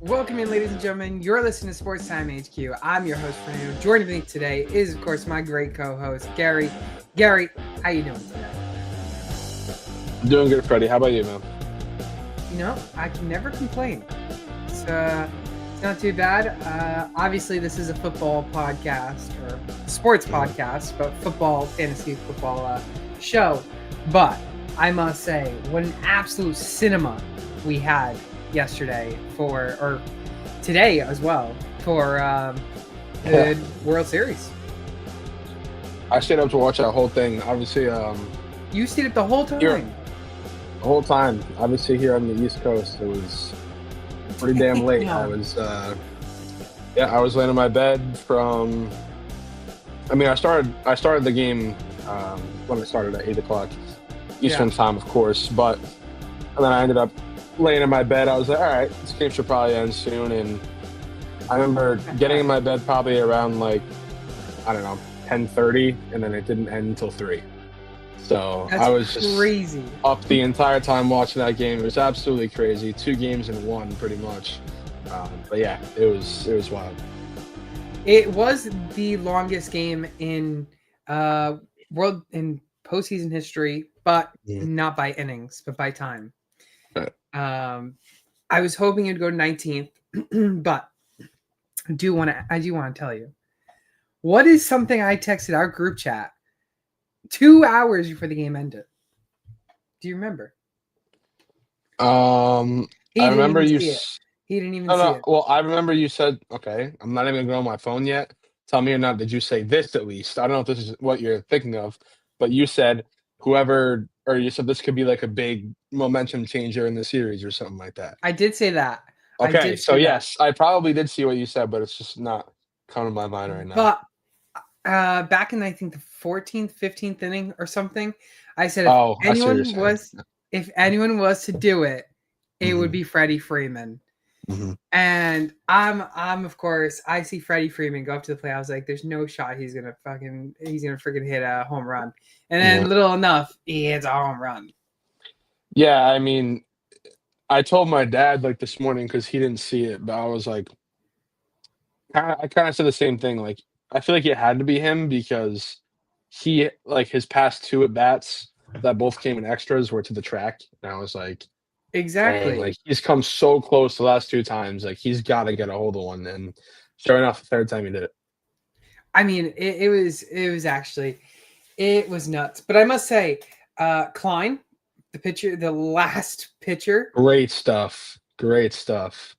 Welcome in, ladies and gentlemen. You're listening to Sports Time HQ. I'm your host, Fernando. Joining me today is, of course, my great co-host, Gary. Gary, how you doing today? I'm doing good, Freddie. How about you, man? You know, I can never complain. It's not too bad. Obviously, this is a football podcast or sports podcast, but fantasy football show. But I must say, what an absolute cinema we had yesterday or today as well for the World Series. I stayed up to watch that whole thing. Obviously, You stayed up the whole time. The whole time. Obviously, here on the East Coast, it was pretty damn late. Yeah. I was laying in my bed from. I mean, I started the game when it started at 8:00 Eastern time, of course. But and then I ended up laying in my bed. I was like, all right, this game should probably end soon. And I remember getting in my bed probably around 10:30, and then it didn't end until 3. So That's I was just crazy. up the entire time watching that game. It was absolutely crazy. 2 games in 1, pretty much. But yeah, it was wild. It was the longest game in postseason history, but not by innings, but by time. Right. I was hoping it'd go to 19th, but I do want to tell you, what is something I texted our group chat 2 hours before the game ended? Do you remember? I remember you. He didn't even see it. Well, I remember you said, okay, I'm not even going to go on my phone yet. Tell me or not, did you say this at least? I don't know if this is what you're thinking of, but you said you said this could be like a big momentum changer in the series or something like that. I did say that. Okay, so yes, I probably did see what you said, but it's just not coming to my mind right now. But back in, I think, the 14th, 15th inning or something, I said if anyone was to do it, it would be Freddie Freeman. Mm-hmm. And I'm of course, I see Freddie Freeman go up to the plate. I was like, there's no shot he's gonna freaking hit a home run. And then little enough, he hits a home run. Yeah, I mean, I told my dad this morning because he didn't see it, but I was like, I kind of said the same thing. Like, I feel like it had to be him because he his past 2 at bats that both came in extras were to the track, and I was like. Exactly. And, he's come so close the last 2 times. He's got to get a hold of one. And sure enough, the 3rd time he did it. I mean, it was nuts. But I must say, Klein, the last pitcher. Great stuff.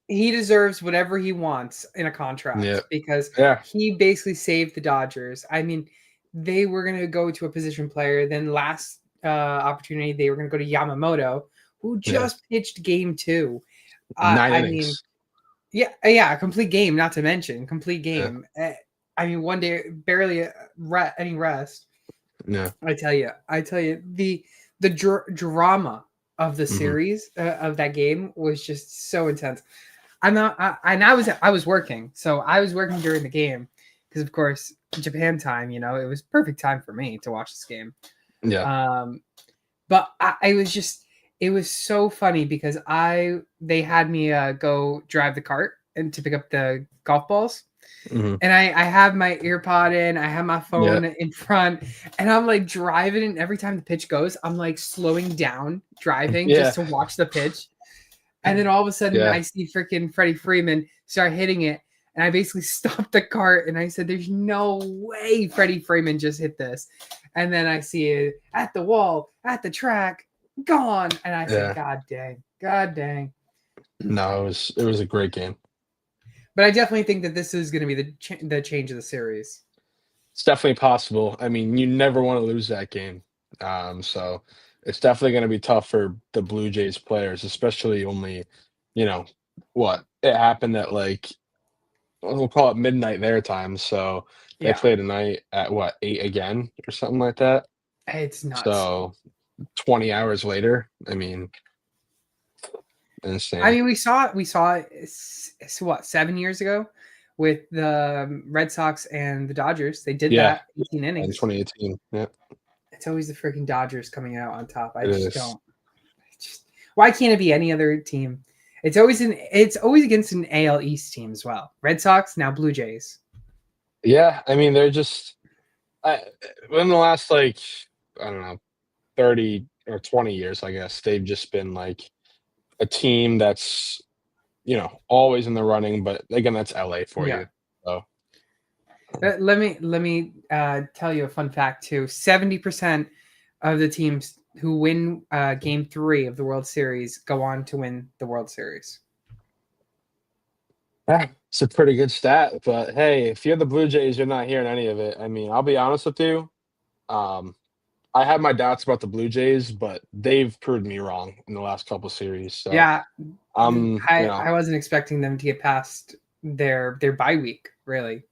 He deserves whatever he wants in a contract because he basically saved the Dodgers. I mean, they were going to go to a position player. Then last opportunity, they were going to go to Yamamoto, who just pitched game 2. 9 innings. Yeah, complete game, not to mention complete game. Yeah. I mean, one day, barely any rest. Yeah. I tell you, the drama of the series of that game was just so intense. I was working, so I was working during the game because, of course, Japan time. It was perfect time for me to watch this game. Yeah. But it was so funny because they had me go drive the cart and to pick up the golf balls. And I have my ear pod in, I have my phone in front, and I'm driving, and every time the pitch goes, I'm slowing down driving just to watch the pitch. And then all of a sudden I see freaking Freddie Freeman start hitting it, and I basically stopped the cart and I said, there's no way Freddie Freeman just hit this. And then I see it at the wall, at the track, gone, and I said, God dang. No, it was a great game. But I definitely think that this is going to be the change of the series. It's definitely possible. I mean, you never want to lose that game. So it's definitely going to be tough for the Blue Jays players, especially only, it happened at we'll call it midnight their time. So they play tonight at 8 again or something like that. It's nuts. So 20 hours later, I mean, insane. I mean, we saw it 7 years ago with the Red Sox and the Dodgers. They did that 18 innings in 2018. Yeah, it's always the freaking Dodgers coming out on top. Why can't it be any other team? It's always against an AL East team as well. Red Sox, now Blue Jays. Yeah, I mean they're just in the last like I don't know 30 or 20 years, I guess they've just been like a team that's always in the running. But again, that's LA for you. So let me tell you a fun fact too. 70% of the teams who win Game 3 of the World Series go on to win the World Series. yeah, it's a pretty good stat. But hey, if you're the Blue Jays, you're not hearing any of it. I mean, I'll be honest with you. I have my doubts about the Blue Jays, but they've proved me wrong in the last couple series. So yeah, I I wasn't expecting them to get past their bye week, really.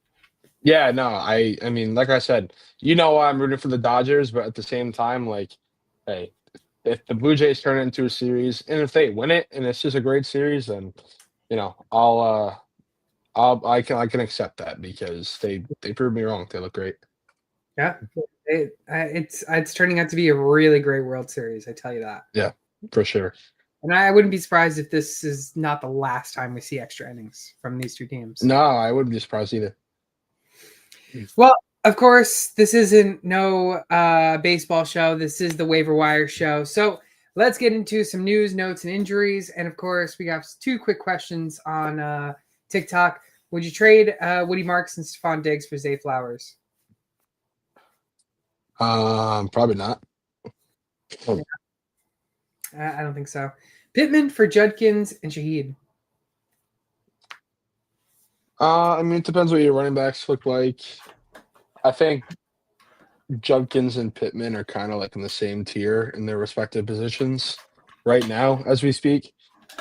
Yeah, no, I mean, like I said, I'm rooting for the Dodgers, but at the same time, like, hey, if the Blue Jays turn it into a series, and if they win it, and it's just a great series, then I can accept that because they proved me wrong. They look great. Yeah, it's turning out to be a really great World Series. I tell you that. Yeah, for sure. And I wouldn't be surprised if this is not the last time we see extra innings from these two teams. No, I wouldn't be surprised either. Well, of course, this isn't no baseball show. This is the waiver wire show. So let's get into some news, notes, and injuries. And of course, we got 2 quick questions on TikTok. Would you trade Woody Marks and Stephon Diggs for Zay Flowers? Probably not. Yeah. I don't think so. Pittman for Judkins and Shaheed. I mean, it depends what your running backs look like. I think Judkins and Pittman are kind of like in the same tier in their respective positions right now as we speak.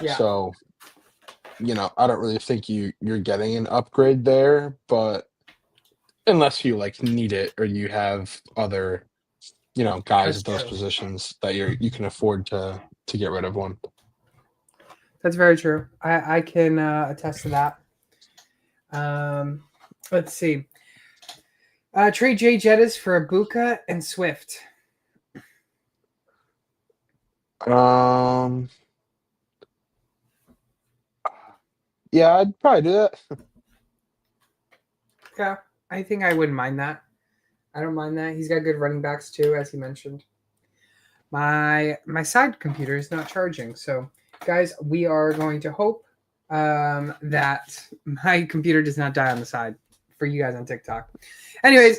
Yeah. So, I don't really think you're getting an upgrade there, but unless you like need it or you have other, guys at those positions that you can afford to get rid of one. That's very true. I can attest to that. Let's see. Trade Jay Jettis for Ibuka and Swift. Yeah, I'd probably do that. Yeah, I think I wouldn't mind that. I don't mind that. He's got good running backs too, as he mentioned. My side computer is not charging, so guys, we are going to hope that my computer does not die on the side for you guys on TikTok. Anyways,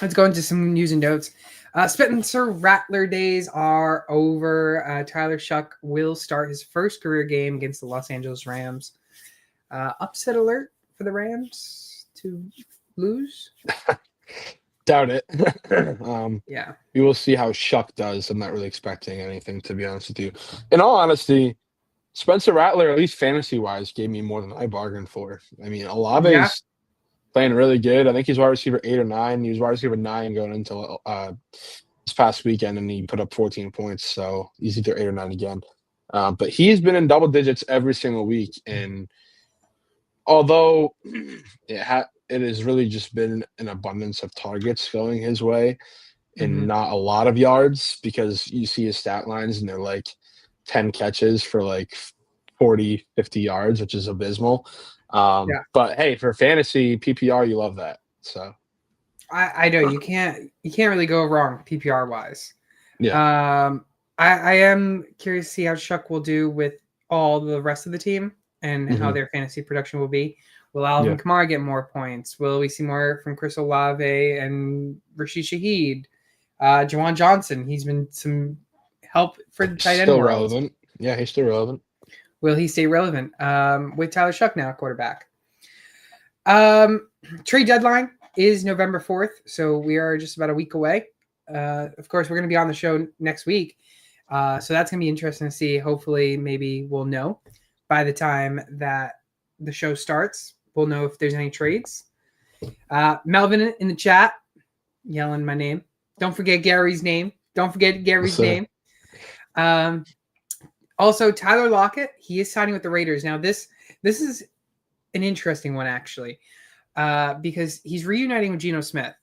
let's go into some news and notes. Spencer Rattler days are over. Tyler Shuck will start his first career game against the Los Angeles Rams. Upset alert for the Rams to lose? Doubt it. Yeah. We will see how Shuck does. I'm not really expecting anything, to be honest with you. In all honesty, Spencer Rattler, at least fantasy-wise, gave me more than I bargained for. I mean, Olave's playing really good. I think he's wide receiver 8 or 9. He was wide receiver 9 going into this past weekend, and he put up 14 points. So he's either 8 or 9 again. But he's been in double digits every single week. And although it has really just been an abundance of targets going his way and not a lot of yards, because you see his stat lines and they're like 10 catches for like 40, 50 yards, which is abysmal. But hey, for fantasy PPR, you love that. So I know you can't really go wrong PPR wise. Yeah. I am curious to see how Shuck will do with all the rest of the team and how their fantasy production will be. Will Alvin Kamara get more points? Will we see more from Chris Olave and Rashid Shaheed? Juwan Johnson, he's been some help for the tight end world. Relevant. Yeah, he's still relevant. Will he stay relevant with Tyler Shuck now quarterback? Trade deadline is November 4th, so we are just about a week away. Of course, we're going to be on the show next week, so that's going to be interesting to see. Hopefully, maybe we'll know by the time that the show starts. We'll know if there's any trades. Melvin in the chat yelling my name. Don't forget Gary's name. Name. Also, Tyler Lockett, he is signing with the Raiders. Now, this is an interesting one, actually, because he's reuniting with Geno Smith.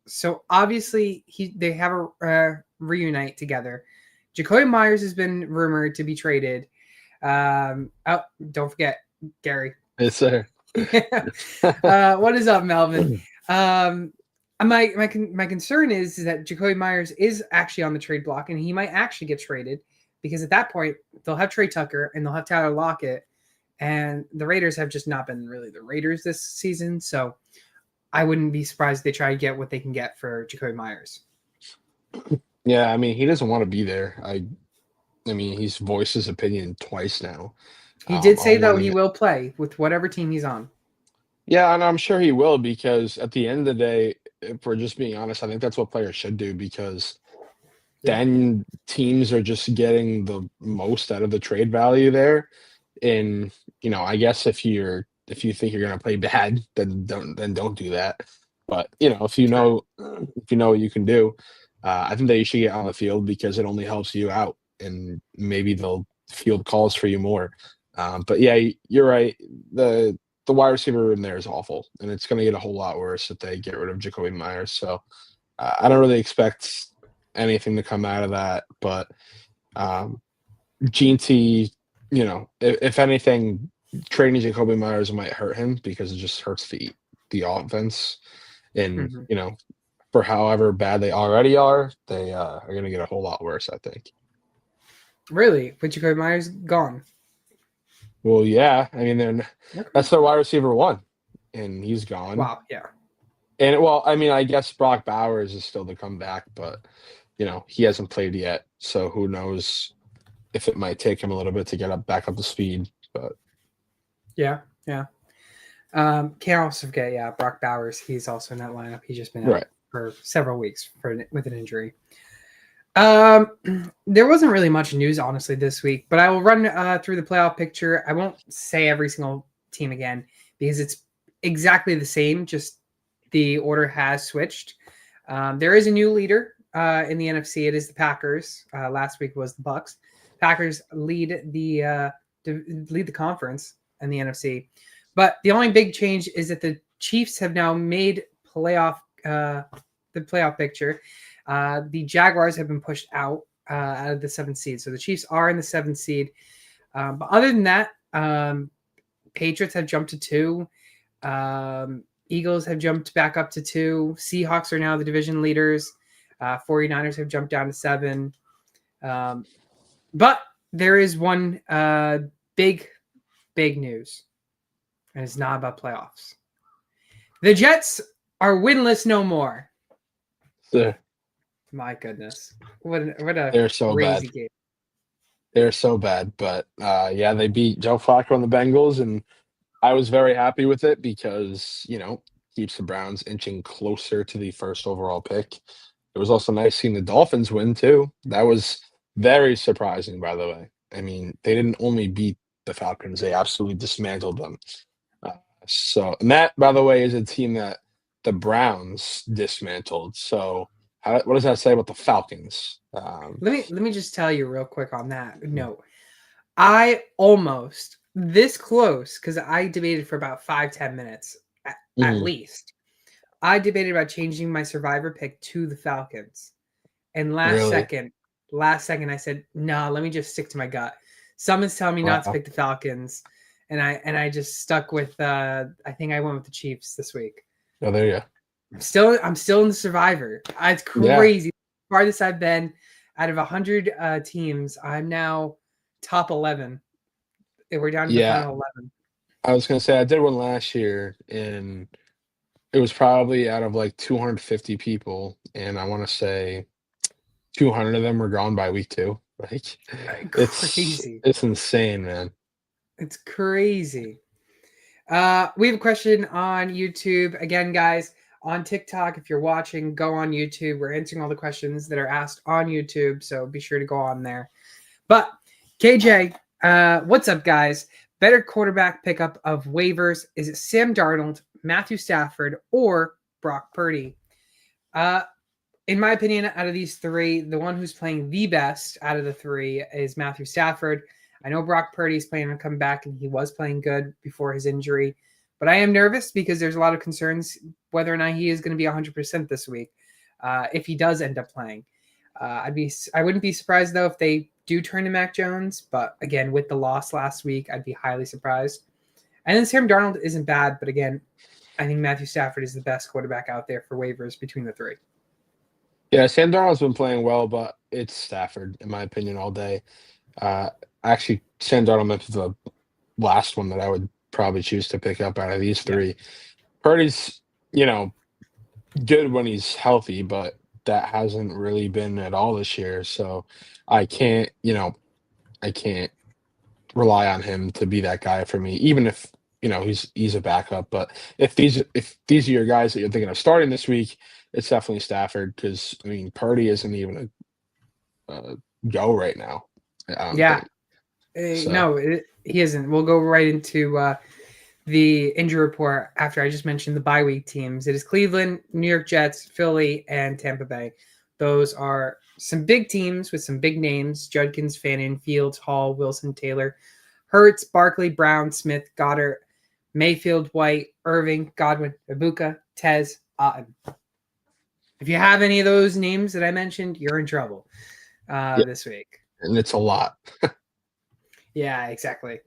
So, obviously, they have a reunite together. Jacoby Myers has been rumored to be traded. Oh, don't forget Gary. Yes, sir. What is up, Melvin? My concern is that Jacoby Myers is actually on the trade block, and he might actually get traded because at that point they'll have Trey Tucker and they'll have Tyler Lockett, and the Raiders have just not been really the Raiders this season. So I wouldn't be surprised if they try to get what they can get for Jacoby Myers. Yeah, I mean, he doesn't want to be there. I mean, he's voiced his opinion twice now. He did say, though, he will play with whatever team he's on. Yeah, and I'm sure he will because at the end of the day, if we're just being honest, I think that's what players should do because then teams are just getting the most out of the trade value there. And, I guess if you think you're going to play bad, then don't do that. But, if you know what you can do, I think that you should get on the field because it only helps you out and maybe they'll field calls for you more. But yeah, you're right. The wide receiver room there is awful, and it's going to get a whole lot worse if they get rid of Jacoby Myers. So I don't really expect anything to come out of that. But Gene T, if anything, trading Jacoby Myers might hurt him because it just hurts the offense. And, for however bad they already are, they are going to get a whole lot worse, I think. Really? But Jacoby Myers gone? Well, yeah. I mean, that's their wide receiver one, and he's gone. Wow, yeah. And, I guess Brock Bowers is still to come back, but, he hasn't played yet. So who knows if it might take him a little bit to get back up to speed. But yeah. Can't also forget, Brock Bowers. He's also in that lineup. He's just been out for several weeks with an injury. There wasn't really much news, honestly, this week, but I will run through the playoff picture. I won't say every single team again because it's exactly the same, just the order has switched. There is a new leader in the NFC. It is the Packers. Last week was the Bucks. Packers lead the conference in the NFC. But the only big change is that the Chiefs have now made the playoff picture. The Jaguars have been pushed out of the 7th seed. So the Chiefs are in the 7th seed. But other than that, Patriots have jumped to 2. Eagles have jumped back up to 2. Seahawks are now the division leaders. 49ers have jumped down to 7. But there is one big news. And it's not about playoffs. The Jets are winless no more. Yeah. My goodness. What a They're so crazy bad. game. They're so bad. But they beat Joe Flacco and the Bengals, and I was very happy with it because, keeps the Browns inching closer to the first overall pick. It was also nice seeing the Dolphins win too. That was very surprising, by the way. I mean, they didn't only beat the Falcons, they absolutely dismantled them. And that, by the way, is a team that the Browns dismantled. So what does that say about the Falcons? Let me just tell you real quick on that note. I almost this close because I debated for about 5-10 minutes at least. I debated about changing my survivor pick to the Falcons, and last second I said, "No, let me just stick to my gut." Someone's telling me not to pick the Falcons. And I just stuck with I think I went with the Chiefs this week. Oh, there you go. I'm still in the survivor. It's crazy. The farthest I've been out of 100 teams. I'm now top 11. We're down to the final 11. I was gonna say I did one last year, and it was probably out of like 250 people, and I want to say 200 of them were gone by week 2. Like crazy. It's insane, man. It's crazy. We have a question on YouTube. Again, guys, on TikTok, if you're watching, go on YouTube. We're answering all the questions that are asked on YouTube, so be sure to go on there. But, KJ, what's up, guys? Better quarterback pickup of waivers. Is it Sam Darnold, Matthew Stafford, or Brock Purdy? In my opinion, out of these 3, the one who's playing the best out of the 3 is Matthew Stafford. I know Brock Purdy's planning on coming back, and he was playing good before his injury. But I am nervous because there's a lot of concerns whether or not he is going to be 100% this week if he does end up playing. I wouldn't be surprised, though, if they do turn to Mac Jones, but again, with the loss last week, I'd be highly surprised. And then Sam Darnold isn't bad, but again, I think Matthew Stafford is the best quarterback out there for waivers between the three. Yeah, Sam Darnold's been playing well, but it's Stafford, in my opinion, all day. Actually, Sam Darnold might be the last one that I would probably choose to pick up out of these three. Yeah. Purdy's, good when he's healthy, but that hasn't really been at all this year. So I can't rely on him to be that guy for me, even if he's a backup. But if these are your guys that you're thinking of starting this week, it's definitely Stafford, because Purdy isn't even a go right now. Yeah, no, he isn't. We'll go right into the injury report after I just mentioned the bye week teams. It is Cleveland, New York Jets, Philly, and Tampa Bay. Those are some big teams with some big names: Judkins, Fannin, Fields, Hall, Wilson, Taylor, Hurts, Barkley, Brown, Smith, Goddard, Mayfield, White, Irving, Godwin, Ibuka, Tez, Otten. If you have any of those names that I mentioned, you're in trouble this week. And it's a lot. Yeah, exactly.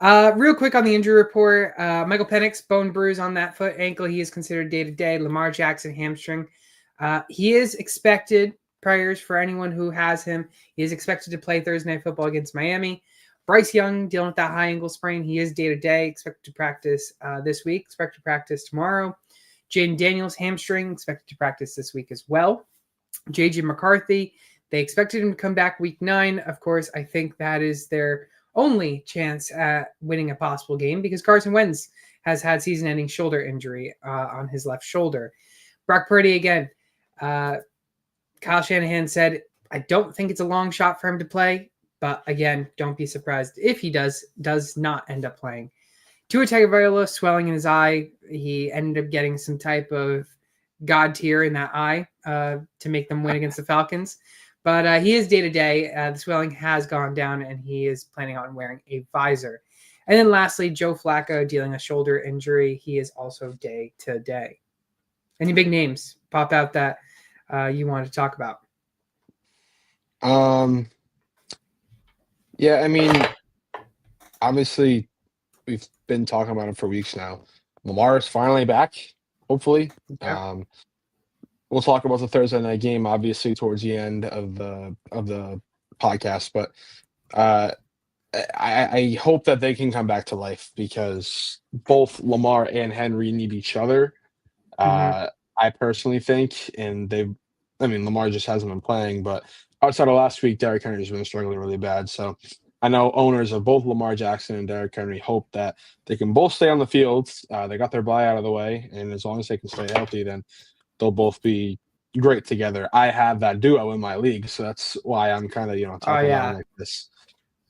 Real quick on the injury report, Michael Penix, bone bruise on that foot, ankle. He is considered day-to-day. Lamar Jackson, hamstring. He is expected, prayers for anyone who has him, he is expected to play Thursday Night Football against Miami. Bryce Young, dealing with that high ankle sprain. He is day-to-day, expected to practice this week, expected to practice tomorrow. Jaden Daniels, hamstring, expected to practice this week as well. J.J. McCarthy, they expected him to come back week 9. Of course, I think that is their only chance at winning a possible game, because Carson Wentz has had season-ending shoulder injury on his left shoulder. Brock Purdy, again, Kyle Shanahan said, I don't think it's a long shot for him to play, but again, don't be surprised if he does not end up playing. Tua Tagovailoa, swelling in his eye. He ended up getting some type of God tier in that eye to make them win against the Falcons. But he is day-to-day. The swelling has gone down, and he is planning on wearing a visor. And then lastly, Joe Flacco, dealing a shoulder injury. He is also day-to-day. Any big names pop out that you want to talk about? Yeah, obviously, we've been talking about him for weeks now. Lamar is finally back, hopefully. Yeah. We'll talk about the Thursday night game, obviously, towards the end of the podcast. But I hope that they can come back to life, because both Lamar and Henry need each other. I personally think, and Lamar just hasn't been playing, but outside of last week, Derrick Henry's been struggling really bad. So I know owners of both Lamar Jackson and Derrick Henry hope that they can both stay on the field. They got their bye out of the way, and as long as they can stay healthy, then they'll both be great together. I have that duo in my league, so that's why I'm kind of talking about it like this.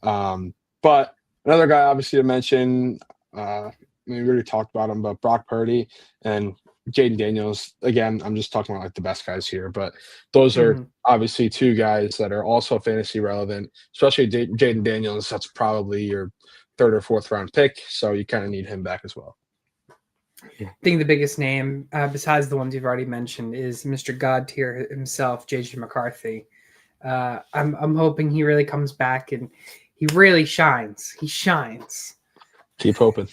But another guy, obviously, to mention, we already talked about him, but Brock Purdy and Jaden Daniels. Again, I'm just talking about the best guys here, but those are obviously two guys that are also fantasy relevant, especially Jaden Daniels. That's probably your 3rd or 4th round pick, so you kind of need him back as well. I think the biggest name, besides the ones you've already mentioned, is Mr. God tier himself, J.J. McCarthy. I'm hoping he really comes back and he really shines. He shines. Keep hoping.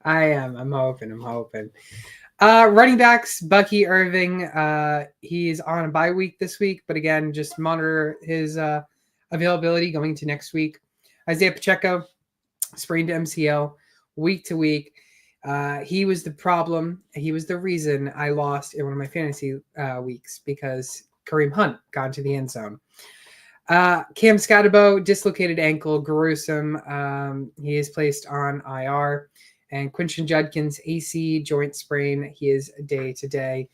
I am. I'm hoping. Running backs, Bucky Irving. He's on a bye week this week, but again, just monitor his availability going into next week. Isaiah Pacheco, sprained MCL, week to week. He was the problem. He was the reason I lost in one of my fantasy weeks, because Kareem Hunt got into the end zone. Cam Scatterbo, dislocated ankle, gruesome. He is placed on IR. And Quinton Judkins, AC joint sprain. He is day-to-day.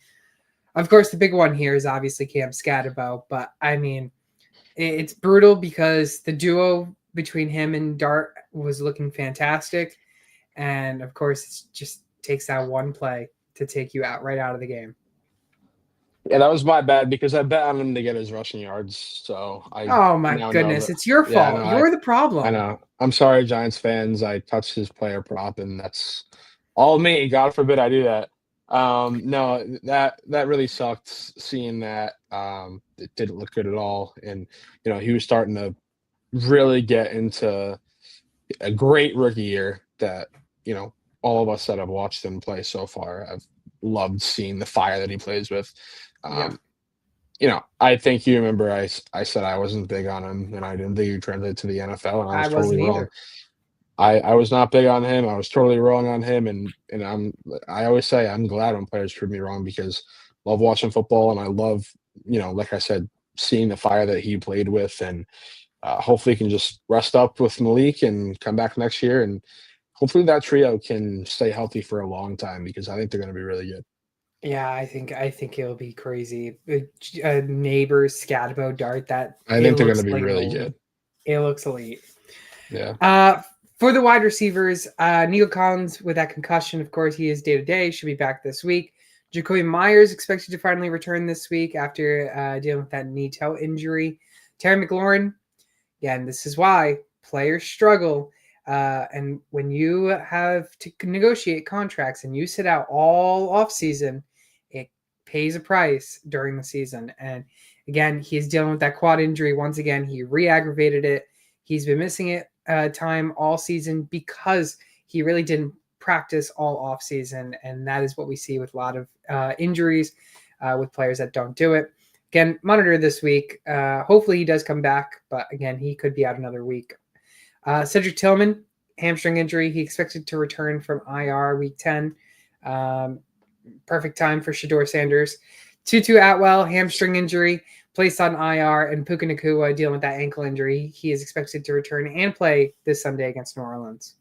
Of course, the big one here is obviously Cam Scatterbo. But, it's brutal, because the duo between him and Dart was looking fantastic. And, of course, it just takes that one play to take you right out of the game. Yeah, that was my bad, because I bet on him to get his rushing yards. So oh my goodness, it's your fault. You're the problem. I know. I'm sorry, Giants fans. I touched his player prop, and that's all me. God forbid I do that. No, that really sucked, seeing that. It didn't look good at all, and he was starting to really get into a great rookie year that, all of us that have watched him play so far have loved seeing the fire that he plays with. Yeah, I think you remember I said I wasn't big on him and I didn't think he'd translate to the NFL, and I I was totally wasn't wrong. either. I was not big on him. I was totally wrong on him, and I always say I'm glad when players prove me wrong because I love watching football and I love, like I said, seeing the fire that he played with, and hopefully he can just rest up with Malik and come back next year, and hopefully that trio can stay healthy for a long time because I think they're going to be really good. Yeah, I think it'll be crazy. Neighbors, Scatabo, Dart. That I it think they're going looks to be like really elite. good. It looks elite. Yeah. For the wide receivers, Neil Collins with that concussion, of course, he is day to day. Should be back this week. Jacoby Myers expected to finally return this week after dealing with that knee toe injury. Terry McLaurin, again, this is why players struggle. And when you have to negotiate contracts and you sit out all off season, it pays a price during the season. And again, he's dealing with that quad injury. Once again, he re-aggravated it. He's been missing it time all season because he really didn't practice all off season. And that is what we see with a lot of injuries with players that don't do it. Again, monitor this week. Hopefully he does come back, but again, he could be out another week. Cedric Tillman, hamstring injury. He expected to return from IR week 10. Perfect time for Shador Sanders. Tutu Atwell, hamstring injury, placed on IR, and Puka Nacua dealing with that ankle injury. He is expected to return and play this Sunday against New Orleans.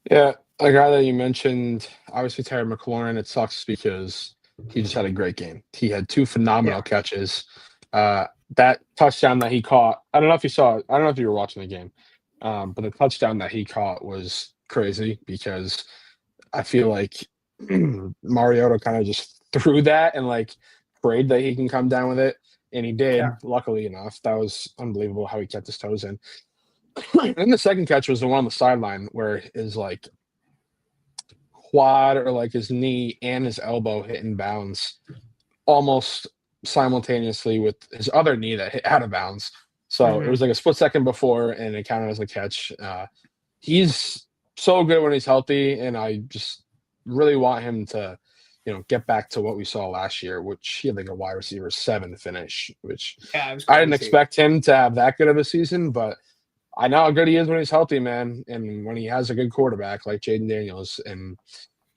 Yeah, a guy that you mentioned, obviously Terry McLaurin, it sucks because he just had a great game. He had two phenomenal catches. That touchdown that he caught, I don't know if you saw it. I don't know if you were watching the game, but the touchdown that he caught was crazy because I feel like Mariota kind of just threw that and prayed that he can come down with it, and he did. Yeah. Luckily enough, that was unbelievable how he kept his toes in. And the second catch was the one on the sideline where his quad or his knee and his elbow hit in bounds almost simultaneously with his other knee that hit out of bounds. So it was like a split second before, and it counted as a catch. He's so good when he's healthy, and I just really want him to, get back to what we saw last year, which he had a wide receiver 7 finish, which Yeah, it was I didn't crazy. expect him to have that good of a season, but I know how good he is when he's healthy, man, and when he has a good quarterback like Jaden Daniels. And,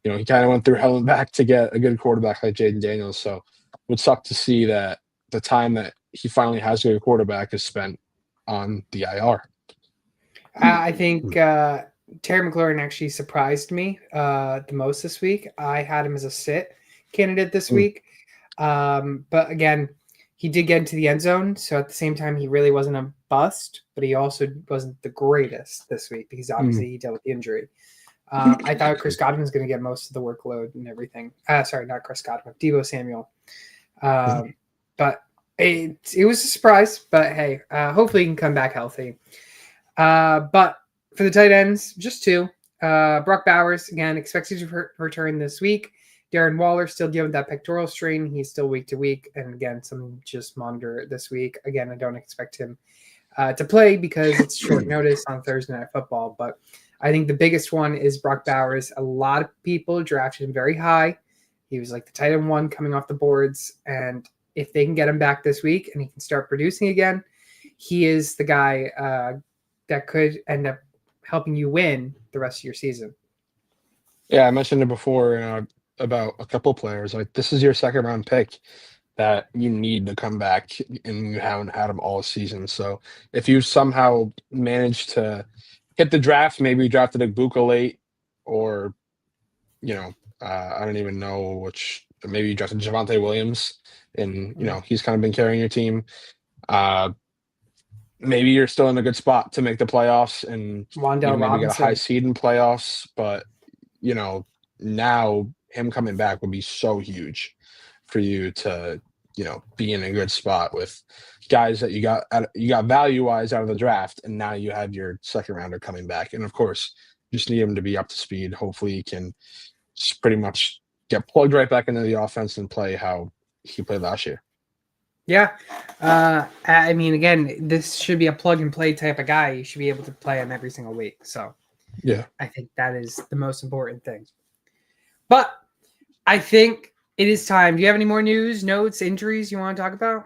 he kind of went through hell and back to get a good quarterback like Jaden Daniels. So it would suck to see that the time that he finally has a good quarterback is spent on the IR. I think Terry McLaurin actually surprised me the most this week. I had him as a sit candidate this week. But again, he did get into the end zone. So at the same time, he really wasn't a bust, but he also wasn't the greatest this week because obviously he dealt with the injury. I thought Chris Godwin was going to get most of the workload and everything. Sorry, not Chris Godwin, Deebo Samuel. But it was a surprise. But hey, hopefully he can come back healthy. But for the tight ends, just 2. Brock Bowers, again, expected to return this week. Darren Waller still dealing with that pectoral strain. He's still week to week. And again, some just monitor this week. Again, I don't expect him to play because it's short notice on Thursday Night Football. But I think the biggest one is Brock Bowers. A lot of people drafted him very high. He was like the tight end 1 coming off the boards. And if they can get him back this week and he can start producing again, he is the guy that could end up helping you win the rest of your season. Yeah, I mentioned it before about a couple players. This is your second round pick that you need to come back, and you haven't had them all season. So if you somehow manage to hit the draft, maybe you drafted a Buka late, or I don't even know which. Maybe you drafted Javonte Williams, and he's kind of been carrying your team. Maybe you're still in a good spot to make the playoffs, and Wan'Dale maybe get a high Robinson. seed in playoffs. But now him coming back would be so huge for you to be in a good spot with guys that you got value wise out of the draft, and now you have your second rounder coming back, and of course just need him to be up to speed. Hopefully he can just pretty much get plugged right back into the offense and play how he played last year. Yeah. I mean, again, this should be a plug and play type of guy. You should be able to play him every single week. So Yeah. I think that is the most important thing. But I think it is time. Do you have any more news, notes, injuries you want to talk about?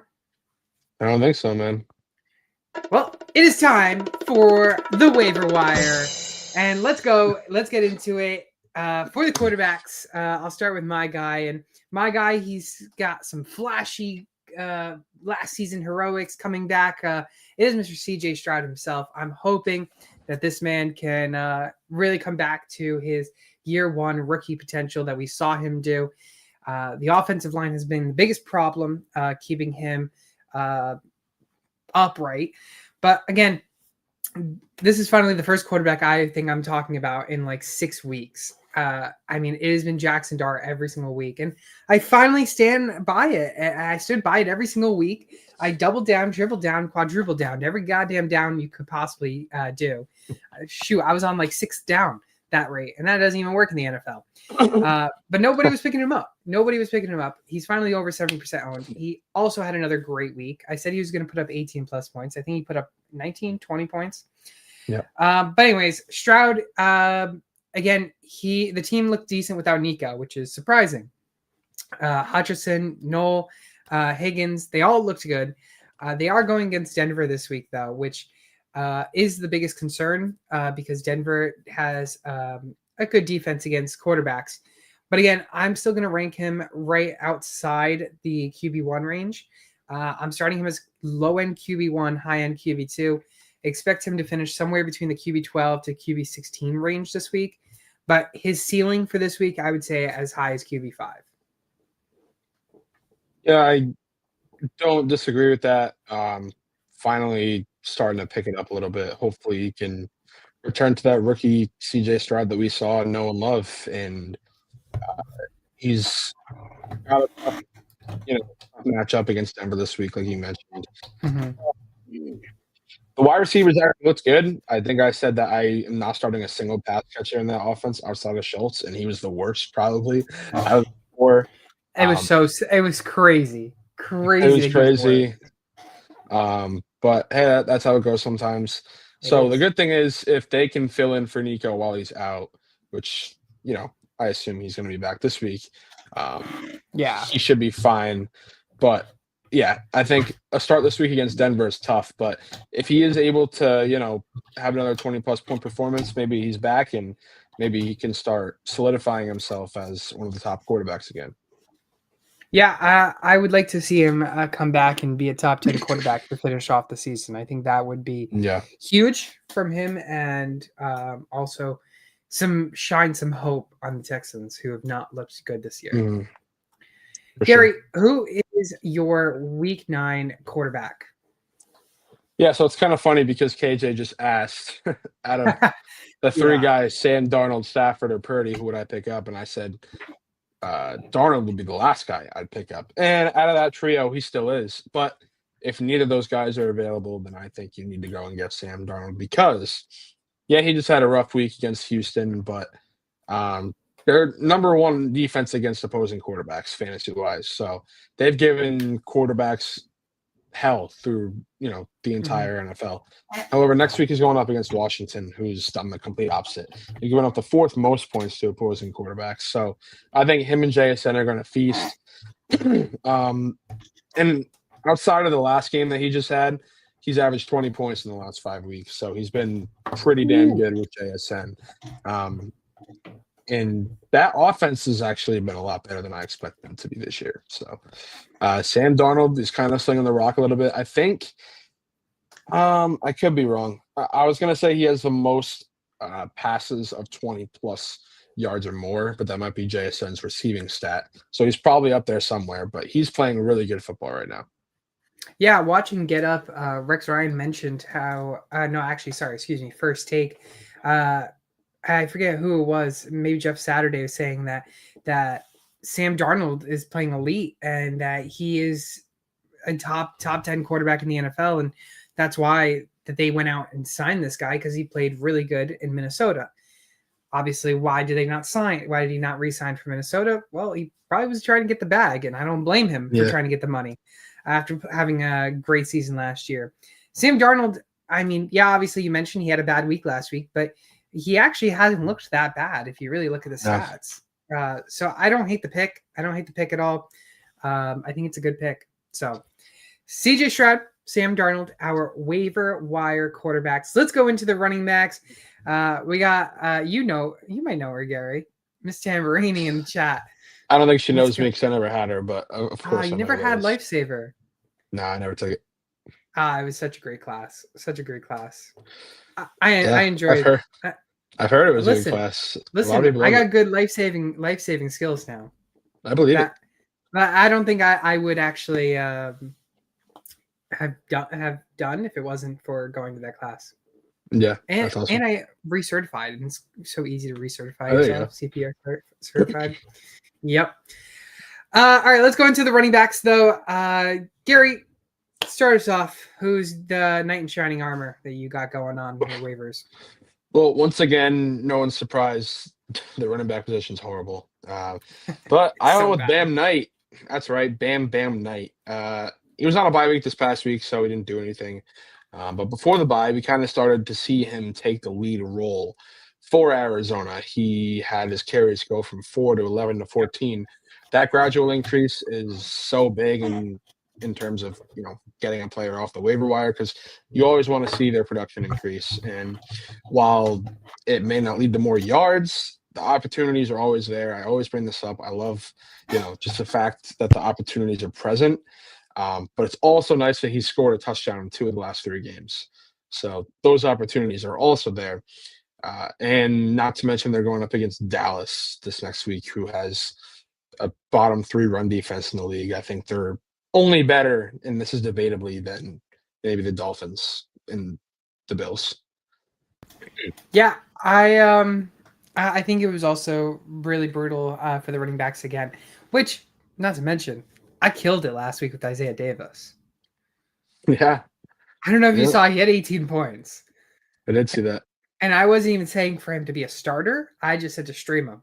I don't think so, man. Well, it is time for the waiver wire. And let's go. Let's get into it. For the quarterbacks, I'll start with my guy. And my guy, he's got some flashy last season heroics coming back. It is Mr. CJ Stroud himself. I'm hoping that this man can really come back to his year one rookie potential that we saw him do. The offensive line has been the biggest problem keeping him upright. But again, this is finally the first quarterback I think I'm talking about in like 6 weeks. I mean, it has been Jackson Dart every single week, and I finally stand by it. I stood by it every single week. I doubled down, tripled down, quadrupled down, every goddamn down you could possibly do. Shoot, I was on like 6th down that rate, and that doesn't even work in the NFL. But nobody was picking him up. Nobody was picking him up. He's finally over 70% owned. He also had another great week. I said he was going to put up 18 plus points. I think he put up 19, 20 points. Yeah. But anyways, Stroud, again, the team looked decent without Nico, which is surprising. Hutchinson, Noel, Higgins, they all looked good. They are going against Denver this week, though, which is the biggest concern because Denver has a good defense against quarterbacks. But again, I'm still going to rank him right outside the QB1 range. I'm starting him as low-end QB1, high-end QB2. Expect him to finish somewhere between the QB12 to QB16 range this week. But his ceiling for this week, I would say as high as QB5. Yeah, I don't disagree with that. Finally starting to pick it up a little bit. Hopefully he can return to that rookie CJ Stroud that we saw and know and love. And he's got a tough, matchup against Denver this week, like you mentioned. Mm-hmm. The wide receivers actually looks good. I think I said that I am not starting a single pass catcher in that offense outside of Schultz, and he was the worst probably out of the four. It was crazy. Crazy. It was crazy. But hey, that's how it goes sometimes. So the good thing is if they can fill in for Nico while he's out, which, I assume he's going to be back this week. He should be fine. But yeah, I think a start this week against Denver is tough. But if he is able to, have another 20-plus point performance, maybe he's back and maybe he can start solidifying himself as one of the top quarterbacks again. Yeah, I would like to see him come back and be a top 10 quarterback to finish off the season. I think that would be huge from him and also shine some hope on the Texans who have not looked good this year. Mm-hmm. Gary, who is your week 9 quarterback? Yeah, so it's kind of funny because KJ just asked out of the 3 guys, Sam, Darnold, Stafford, or Purdy, who would I pick up? And I said Darnold would be the last guy I'd pick up. And out of that trio, he still is. But if neither of those guys are available, then I think you need to go and get Sam Darnold because, he just had a rough week against Houston, but they're number 1 defense against opposing quarterbacks, fantasy-wise. So they've given quarterbacks hell through, the entire NFL. However, next week he's going up against Washington, who's done the complete opposite. They're giving up the 4th most points to opposing quarterbacks. So I think him and JSN are going to feast. And outside of the last game that he just had, he's averaged 20 points in the last 5 weeks. So he's been pretty damn good with JSN. And that offense has actually been a lot better than I expected them to be this year. So Sam Darnold is kind of slinging the rock a little bit. I think I could be wrong. I was going to say he has the most passes of 20-plus yards or more, but that might be JSN's receiving stat. So he's probably up there somewhere, but he's playing really good football right now. Yeah, watching Get Up, Rex Ryan mentioned how First Take. I forget who it was. Maybe Jeff Saturday was saying that Sam Darnold is playing elite and that he is a top 10 quarterback in the NFL, and that's why that they went out and signed this guy because he played really good in Minnesota. Obviously, why did he not re-sign for Minnesota? Well, he probably was trying to get the bag, and I don't blame him for trying to get the money. after having a great season last year. Sam Darnold, I mean, yeah, obviously you mentioned he had a bad week last week, but he actually hasn't looked that bad if you really look at the stats. So I don't hate the pick. I don't hate the pick at all. I think it's a good pick. So CJ Stroud, Sam Darnold, our waiver wire quarterbacks. Let's go into the running backs. We got, you might know her, Gary. Miss Tamborini in the chat. I don't think she knows me because I never had her, but of course you I never know had Lifesaver. No, I never took it. It was such a great class. Such a great class. I enjoyed it. I've heard it was a good class. Listen, I got good life-saving skills now. I believe it. But I don't think I would actually have done if it wasn't for going to that class. Yeah, and that's awesome. And I recertified, and it's so easy to recertify yourself. CPR certified. Yep. All right, let's go into the running backs though. Gary, start us off. Who's the knight in shining armor that you got going on with your waivers? Well, once again, no one's surprised. The running back position is horrible. But I went with Bam Knight. That's right, Bam Knight. He was on a bye week this past week, so he didn't do anything. But before the bye, we kind of started to see him take the lead role for Arizona. He had his carries go from 4 to 11 to 14. That gradual increase is so big in terms of, getting a player off the waiver wire, because you always want to see their production increase. And while it may not lead to more yards, the opportunities are always there. I always bring this up. I love, just the fact that the opportunities are present. But it's also nice that he scored a touchdown in 2 of the last 3 games. So those opportunities are also there. And not to mention they're going up against Dallas this next week, who has a bottom 3 run defense in the league. I think they're only better, and this is debatably, than maybe the Dolphins and the Bills. Yeah, I think it was also really brutal for the running backs again, which, not to mention, I killed it last week with Isaiah Davis. Yeah. I don't know if you saw, he had 18 points. I did see that. And I wasn't even saying for him to be a starter. I just said to stream him.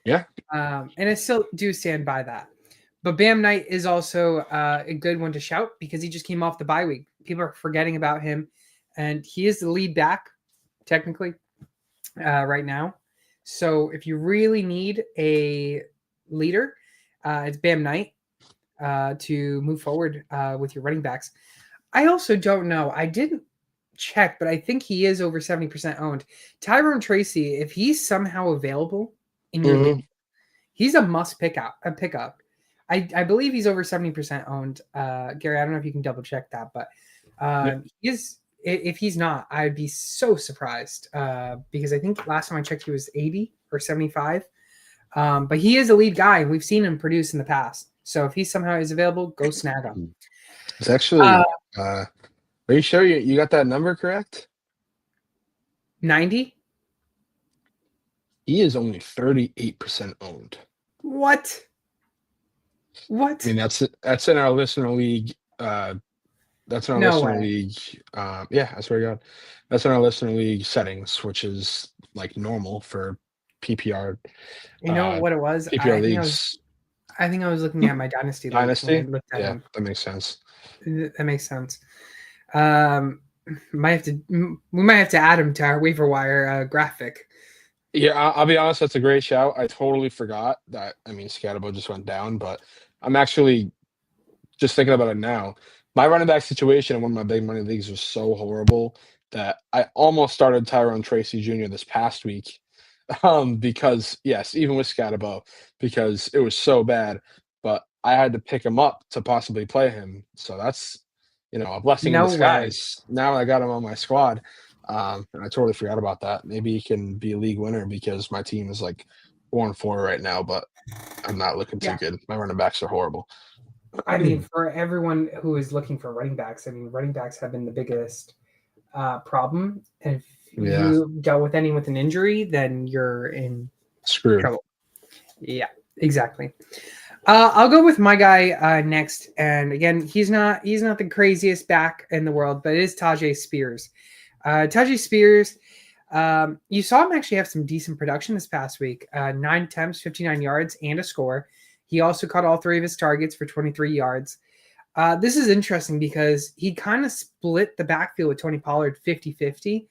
Yeah. And I still do stand by that. But Bam Knight is also a good one to shout because he just came off the bye week. People are forgetting about him. And he is the lead back, technically, right now. So if you really need a leader, it's Bam Knight to move forward with your running backs. I also don't know. I didn't check, but I think he is over 70% owned. Tyrone Tracy, if he's somehow available in your league, he's a must pickup. I believe he's over 70% owned. Gary, I don't know if you can double check that, but he is. If he's not, I'd be so surprised because I think last time I checked he was 80 or 75. But he is a lead guy, and we've seen him produce in the past. So if he somehow is available, go snag him. It's actually. Are you sure you got that number correct? 90. He is only 38% owned. What? I mean, that's in our listener league. That's in our listener league. Yeah, I swear to God, that's in our listener league settings, which is like normal for PPR. You know what it was? PPR leagues. I think I was looking at my dynasty. Dynasty. Yeah, that makes sense. That makes sense. We might have to add him to our waiver wire graphic. Yeah, I'll be honest. That's a great shout. I totally forgot that. I mean, Scatterbo just went down, but I'm actually just thinking about it now. My running back situation in one of my big money leagues was so horrible that I almost started Tyrone Tracy Jr. this past week. Because yes, even with Scatterbo, because it was so bad, but I had to pick him up to possibly play him. So that's, a blessing in disguise. Now I got him on my squad. And I totally forgot about that. Maybe he can be a league winner because my team is like 4-4 right now, but I'm not looking too good. My running backs are horrible. I mean, for everyone who is looking for running backs, running backs have been the biggest problem. And if you dealt with any with an injury, then you're in trouble. Yeah, exactly. I'll go with my guy next. And again, he's not the craziest back in the world, but it is Tajay Spears. Tajay Spears, you saw him actually have some decent production this past week. 9 attempts, 59 yards, and a score. He also caught all 3 of his targets for 23 yards. This is interesting because he kind of split the backfield with Tony Pollard 50-50.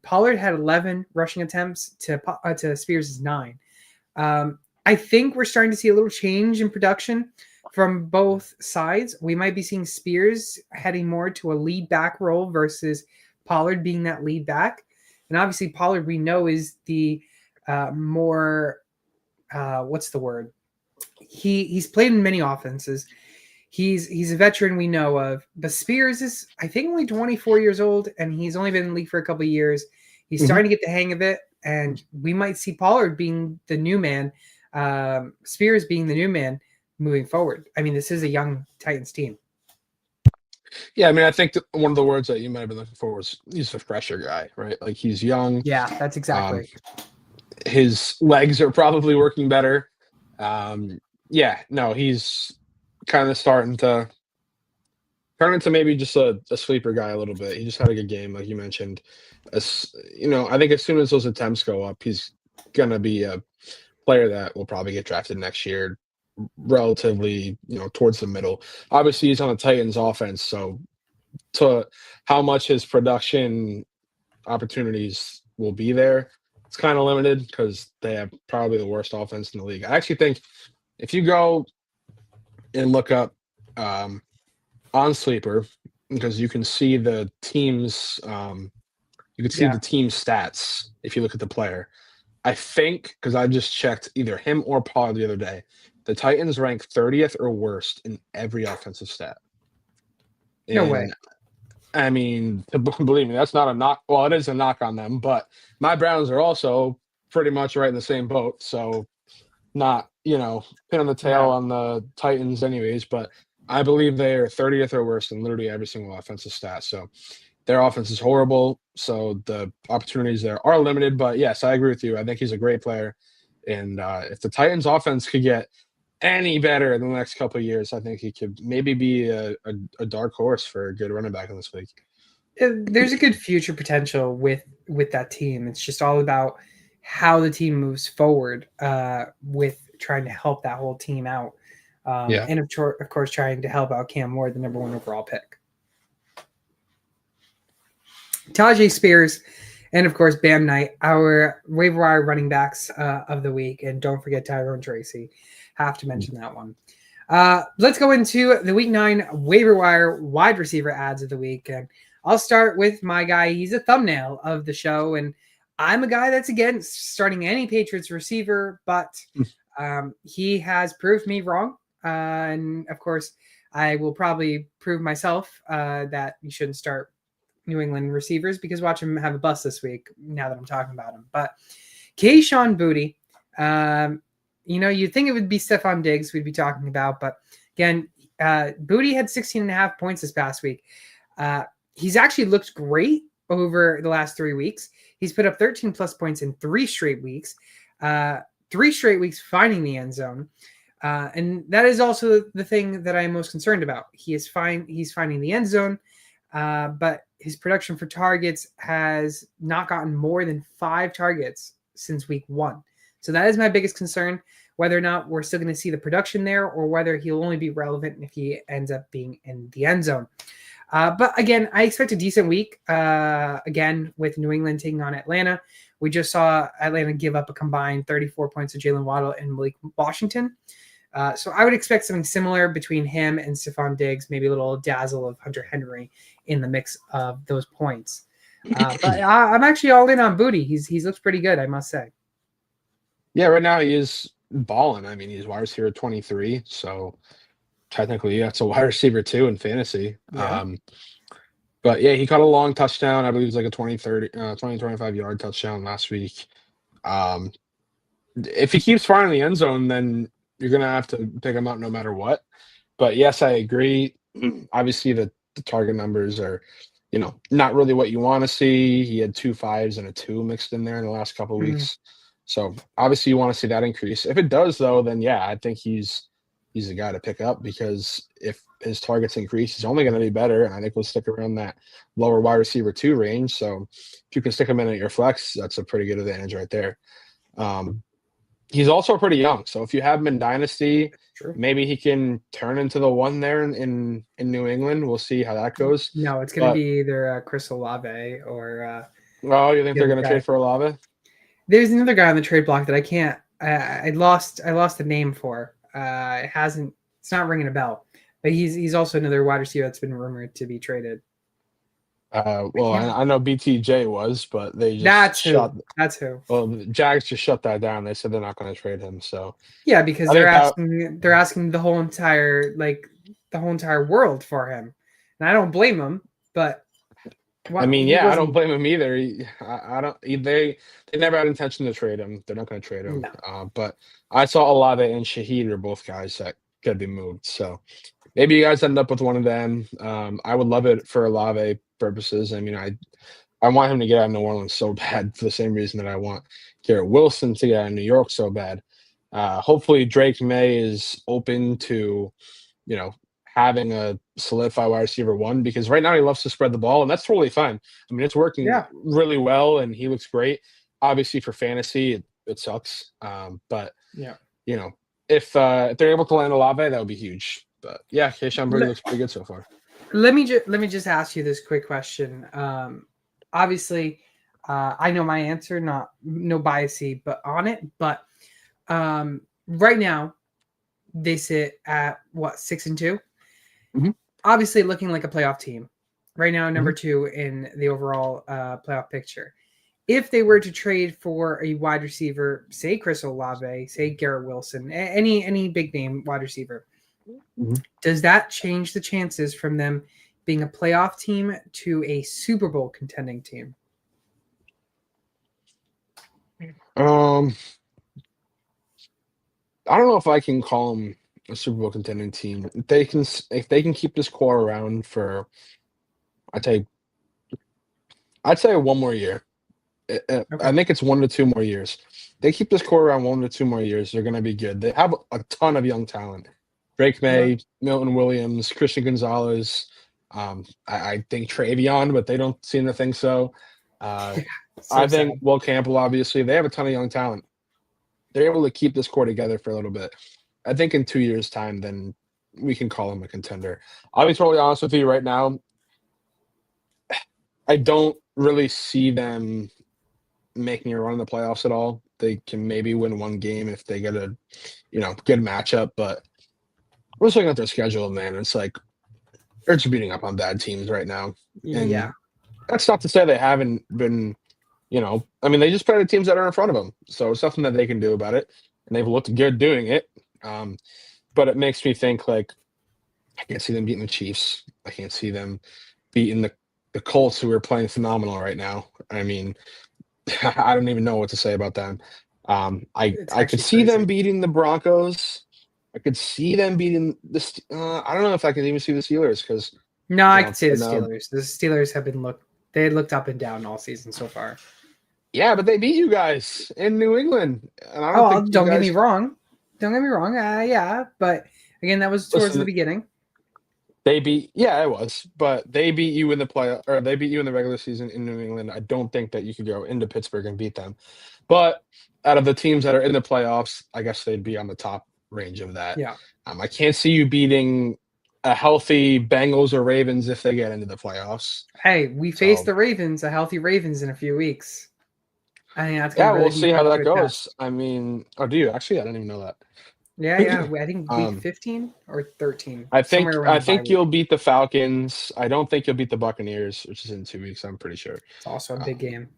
Pollard had 11 rushing attempts to Spears' 9. I think we're starting to see a little change in production from both sides. We might be seeing Spears heading more to a lead back role versus Pollard being that lead back. And obviously Pollard, we know, is the more what's the word? He's played in many offenses. He's a veteran we know of, but Spears is, I think, only 24 years old, and he's only been in the league for a couple of years. He's starting to get the hang of it, and we might see Pollard being the new man, Spears being the new man moving forward. I mean, this is a young Titans team. Yeah, I mean, I think one of the words that you might have been looking for was he's a fresher guy, right? Like, he's young. Yeah, that's exactly. His legs are probably working better. Yeah, no, he's kind of starting to turn into maybe just a sleeper guy a little bit. He just had a good game, like you mentioned. I think as soon as those attempts go up, he's going to be a player that will probably get drafted next year, relatively, towards the middle. Obviously, he's on the Titans offense, so to how much his production opportunities will be there, it's kind of limited because they have probably the worst offense in the league. I actually think if you go and look up on Sleeper, because you can see the team's the team stats if you look at the player. I think, because I just checked either him or Pollard the other day, the Titans rank 30th or worst in every offensive stat. No way. I mean, believe me, that's not a knock. Well, it is a knock on them, but my Browns are also pretty much right in the same boat. So not, pin on the tail on the Titans anyways, but I believe they are 30th or worse in literally every single offensive stat. So their offense is horrible. So the opportunities there are limited. But yes, I agree with you. I think he's a great player. And if the Titans offense could get any better in the next couple of years, I think he could maybe be a dark horse for a good running back in this league. There's a good future potential with that team. It's just all about how the team moves forward with trying to help that whole team out. And of course, trying to help out Cam Ward, the number 1 overall pick. Tajay Spears, and of course, Bam Knight, our waiver wire running backs of the week. And don't forget Tyrone Tracy. Have to mention that one. Let's go into the week 9 waiver wire wide receiver ads of the week. And I'll start with my guy. He's a thumbnail of the show. And I'm a guy that's against starting any Patriots receiver, but he has proved me wrong. And of course, I will probably prove myself that you shouldn't start New England receivers, because watch him have a bust this week now that I'm talking about him. But Kayshon Boutte, you'd think it would be Stephon Diggs we'd be talking about. But again, Boutte had 16.5 points this past week. He's actually looked great over the last 3 weeks. He's put up 13 plus points in 3 straight weeks, 3 straight weeks finding the end zone. And that is also the thing that I'm most concerned about. He's finding the end zone, but his production for targets has not gotten more than 5 targets since week 1. So that is my biggest concern, whether or not we're still going to see the production there or whether he'll only be relevant if he ends up being in the end zone. But again, I expect a decent week, again, with New England taking on Atlanta. We just saw Atlanta give up a combined 34 points to Jalen Waddle and Malik Washington. So I would expect something similar between him and Stephon Diggs, maybe a little dazzle of Hunter Henry in the mix of those points. But I'm actually all in on Boutte. He's looks pretty good, I must say. Yeah, right now he is balling. I mean, he's wide receiver 23, so technically that's a wide receiver 2 in fantasy. Yeah. But yeah, he caught a long touchdown. I believe it was like a 25-yard touchdown last week. If he keeps finding the end zone, then you're going to have to pick him up no matter what. But yes, I agree. Obviously, the target numbers are, not really what you want to see. He had 2 5s and a 2 mixed in there in the last couple of weeks. So obviously you want to see that increase. If it does, though, then yeah, I think he's a guy to pick up, because if his targets increase, he's only going to be better. And I think we'll stick around that lower wide receiver 2 range. So if you can stick him in at your flex, that's a pretty good advantage right there. he's also pretty young. So if you have him in Dynasty, True. maybe he can turn into the one there in New England. We'll see how that goes. No, it's going to be either Chris Olave or. Oh, you think they're going to trade for Olave? There's another guy on the trade block that I can't. I lost the name for. It hasn't. It's not ringing a bell. But he's also another wide receiver that's been rumored to be traded. Well, I know BTJ was, but they just That's who. Well, the Jags just shut that down. They said they're not going to trade him. So yeah, because they're asking the whole entire world for him, and I don't blame them. But I mean, yeah, I don't blame him either. I don't. They never had intention to trade him. They're not going to trade him. No. But I saw Olave and Shaheed are both guys that could be moved. So maybe you guys end up with one of them. I would love it for Olave purposes. I mean, I want him to get out of New Orleans so bad for the same reason that I want Garrett Wilson to get out of New York so bad. Hopefully Drake May is open to, having a solidified wide receiver one, because right now he loves to spread the ball, and that's totally fine. I mean, it's working really well, and he looks great. Obviously for fantasy, it sucks. But if they're able to land Olave, that would be huge. But yeah, Keyshawn Brady looks pretty good so far. Let me just ask you this quick question. Obviously, I know my answer, no biasy, but on it. But right now, they sit at what, 6-2? Mm-hmm. Obviously, looking like a playoff team right now, number 2 in the overall playoff picture. If they were to trade for a wide receiver, say Chris Olave, say Garrett Wilson, any big name wide receiver, does that change the chances from them being a playoff team to a Super Bowl contending team? I don't know if I can call them a Super Bowl contending team. If they can keep this core around for, I'd say 1 more year. Okay. I think it's 1 to 2 more years. They keep this core around 1 to 2 more years, they're going to be good. They have a ton of young talent. Drake May, Milton Williams, Christian Gonzalez. I think Travion, but they don't seem to think so. I think Will Campbell, obviously. They have a ton of young talent. They're able to keep this core together for a little bit. I think in 2 years' time, then we can call them a contender. I'll be totally honest with you right now. I don't really see them making a run in the playoffs at all. They can maybe win 1 game if they get a, good matchup, but we're just looking at their schedule, man. It's like they're just beating up on bad teams right now. And that's not to say they haven't been, they just play the teams that are in front of them. So it's something that they can do about it. And they've looked good doing it. But it makes me think, like, I can't see them beating the Chiefs. I can't see them beating the Colts, who are playing phenomenal right now. I mean, I don't even know what to say about them. I could see them beating the Broncos. I could see them beating the. I don't know if I can even see the Steelers, because. No, I can see the Steelers. The Steelers have been looked up and down all season so far. Yeah, but they beat you guys in New England, and I don't get me wrong. Don't get me wrong. Yeah, but again, that was towards the beginning. They beat. Yeah, it was, but they beat you in the play, or they beat you in the regular season in New England. I don't think that you could go into Pittsburgh and beat them. But out of the teams that are in the playoffs, I guess they'd be on the top range of that. Yeah. I can't see you beating a healthy Bengals or Ravens if they get into the playoffs. Hey, we face the Ravens, a healthy Ravens, in a few weeks. I think that's we'll see how that goes. I mean, do you actually? I didn't even know that. Yeah. I think week 15 or 13. I think you'll beat the Falcons. I don't think you'll beat the Buccaneers, which is in 2 weeks. I'm pretty sure. It's also a big game.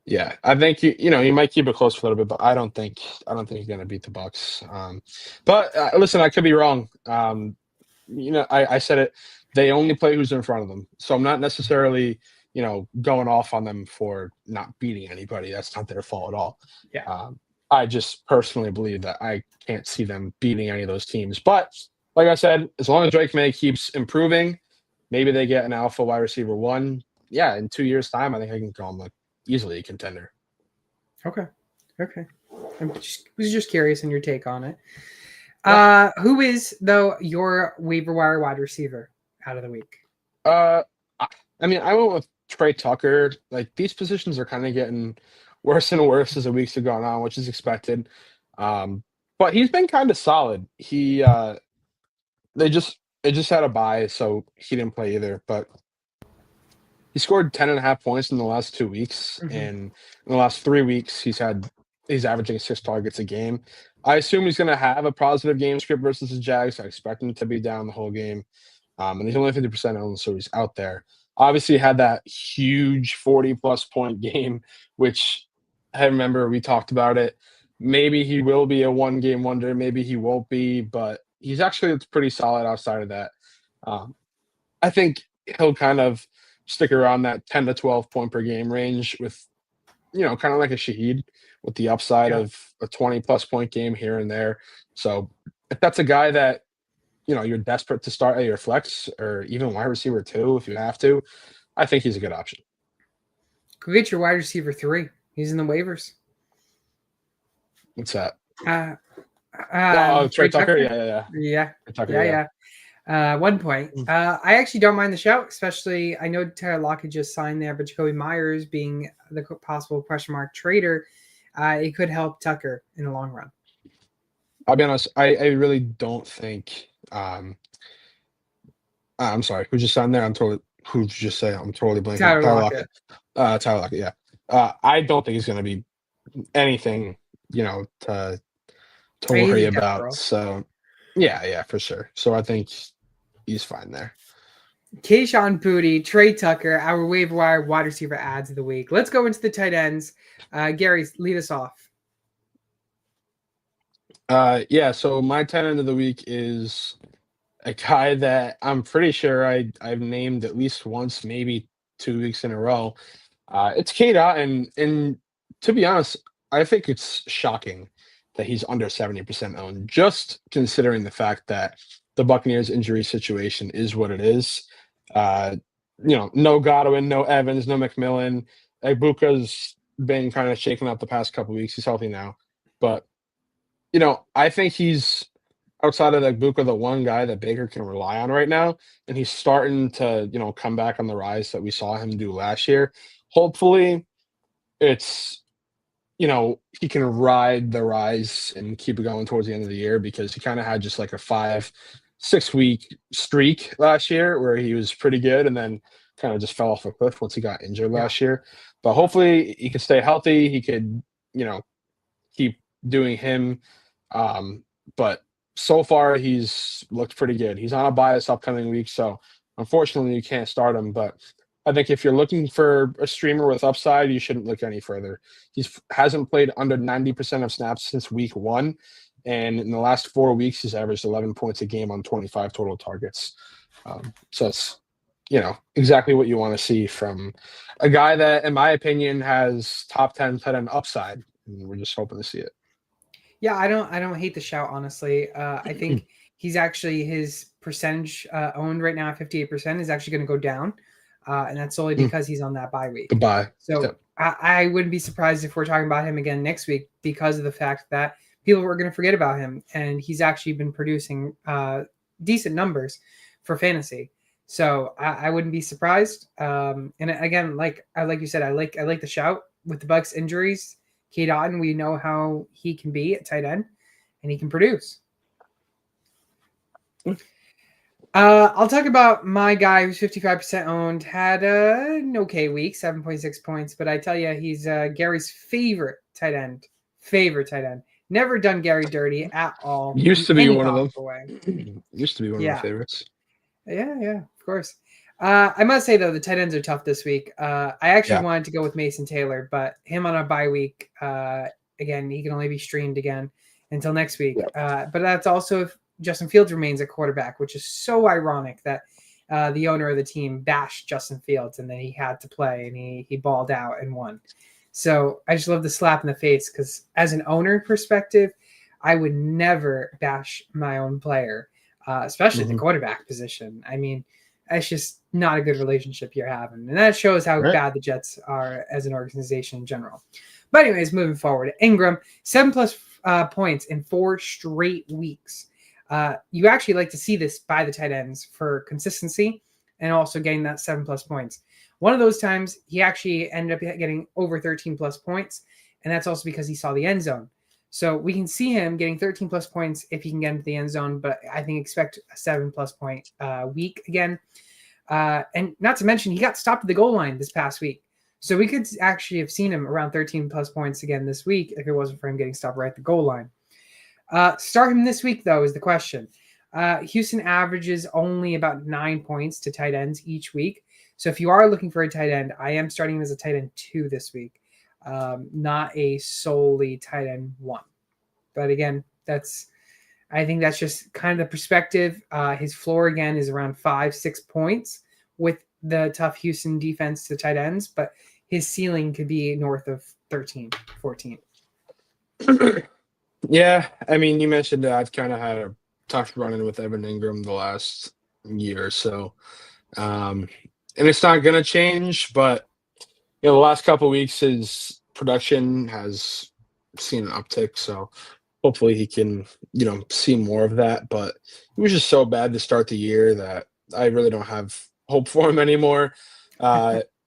Yeah, I think you might keep it close for a little bit, but I don't think you're gonna beat the Bucs. But listen, I could be wrong. I said it. They only play who's in front of them, so I'm not necessarily going off on them for not beating anybody. That's not their fault at all. Yeah. I just personally believe that I can't see them beating any of those teams. But like I said, as long as Drake May keeps improving, maybe they get an alpha wide receiver one. Yeah, in 2 years' time, I think I can call them easily a contender. Okay. I was just curious in your take on it. Yeah. Who is, though, your waiver wire wide receiver out of the week? I went with Trey Tucker. Like, these positions are kind of getting worse and worse as the weeks have gone on, which is expected. But he's been kind of solid. They just had a bye, so he didn't play either. But he scored 10.5 points in the last 2 weeks, Mm-hmm. and in the last 3 weeks, he's averaging 6 targets a game. I assume he's going to have a positive game script versus the Jags. I expect him to be down the whole game, and he's only 50% owned, so he's out there. Obviously, had that huge 40-plus point game, which I remember we talked about it. Maybe he will be a one-game wonder. Maybe he won't be, but he's actually pretty solid outside of that. I think he'll kind of stick around that 10 to 12 point per game range with, kind of like a Shaheed with the upside of a 20-plus point game here and there. So if that's a guy that, you're desperate to start at your flex or even wide receiver 2 if you have to, I think he's a good option. Go get your wide receiver 3. He's in the waivers. What's that? Trey Tucker? Yeah. 1 point. I actually don't mind the shout, especially I know Tyler Lockett just signed there, but Jacoby Myers being the possible question mark trader, it could help Tucker in the long run. I'll be honest, I really don't think. I'm sorry, who just signed there? Who just say? I'm totally blanking. Tyler Lockett. Tyler Lockett, yeah. I don't think he's going to be anything, to worry about. So, yeah, for sure. So I think he's fine there. Kayshon Boutte, Trey Tucker, our waiver wire wide receiver ads of the week. Let's go into the tight ends. Gary, lead us off. So my tight end of the week is a guy that I'm pretty sure I've named at least once, maybe 2 weeks in a row. It's K-Dot, and to be honest, I think it's shocking that he's under 70% owned, just considering the fact that the Buccaneers injury situation is what it is. No Godwin, no Evans, no McMillan. Egbuka's been kind of shaken up the past couple weeks. He's healthy now. But, I think he's, outside of Egbuka, the one guy that Baker can rely on right now. And he's starting to, come back on the rise that we saw him do last year. Hopefully it's, he can ride the rise and keep it going towards the end of the year, because he kind of had just like a 5-6 week streak last year where he was pretty good and then kind of just fell off a cliff once he got injured last year. But hopefully he can stay healthy. He could, keep doing him. But so far he's looked pretty good. He's on a bye this upcoming week, so unfortunately you can't start him. But I think if you're looking for a streamer with upside, you shouldn't look any further. He hasn't played under 90% of snaps since week 1. And in the last 4 weeks, he's averaged 11 points a game on 25 total targets. So it's, exactly what you want to see from a guy that, in my opinion, has top 10 tight end upside. And we're just hoping to see it. Yeah, I don't hate the shout, honestly. I think he's actually, his percentage owned right now at 58% is actually going to go down. And that's solely because he's on that bye week. The bye. So yep. I wouldn't be surprised if we're talking about him again next week, because of the fact that people were going to forget about him, and he's actually been producing decent numbers for fantasy. So I wouldn't be surprised. And again, like you said, I like the shout with the Bucs injuries. K. Dotton, we know how he can be at tight end, and he can produce. I'll talk about my guy who's 55% owned. Had an okay week, 7.6 points, but I tell you, he's Gary's favorite tight end. Never done Gary dirty at all. Used to be one of them. Used to be one of my favorites. Yeah, of course. I must say, though, the tight ends are tough this week. I actually wanted to go with Mason Taylor, but him on a bye week, again, he can only be streamed again until next week. But that's also if Justin Fields remains at quarterback, which is so ironic that the owner of the team bashed Justin Fields, and then he had to play, and he balled out and won. So I just love the slap in the face, because as an owner perspective, I would never bash my own player, especially the quarterback position. I mean, that's just not a good relationship you're having. And that shows how bad the Jets are as an organization in general. But anyways, moving forward, Ingram, 7+ points in 4 straight weeks. You actually like to see this by the tight ends for consistency and also getting that 7+ points. One of those times, he actually ended up getting over 13+ points, and that's also because he saw the end zone. So we can see him getting 13 plus points if he can get into the end zone, but I think expect a 7+ point week again. And not to mention, he got stopped at the goal line this past week. So we could actually have seen him around 13 plus points again this week if it wasn't for him getting stopped right at the goal line. Start him this week, though, is the question. Houston averages only about 9 points to tight ends each week. So if you are looking for a tight end, I am starting him as a tight end 2 this week, not a solely tight end 1. But again, I think that's just kind of the perspective. His floor, again, is around 5-6 points with the tough Houston defense to tight ends, but his ceiling could be north of 13, 14. Yeah, I mean, you mentioned that I've kind of had a tough run-in with Evan Ingram the last year or so. And it's not going to change, but the last couple of weeks, his production has seen an uptick, so hopefully he can, see more of that. But he was just so bad to start the year that I really don't have hope for him anymore.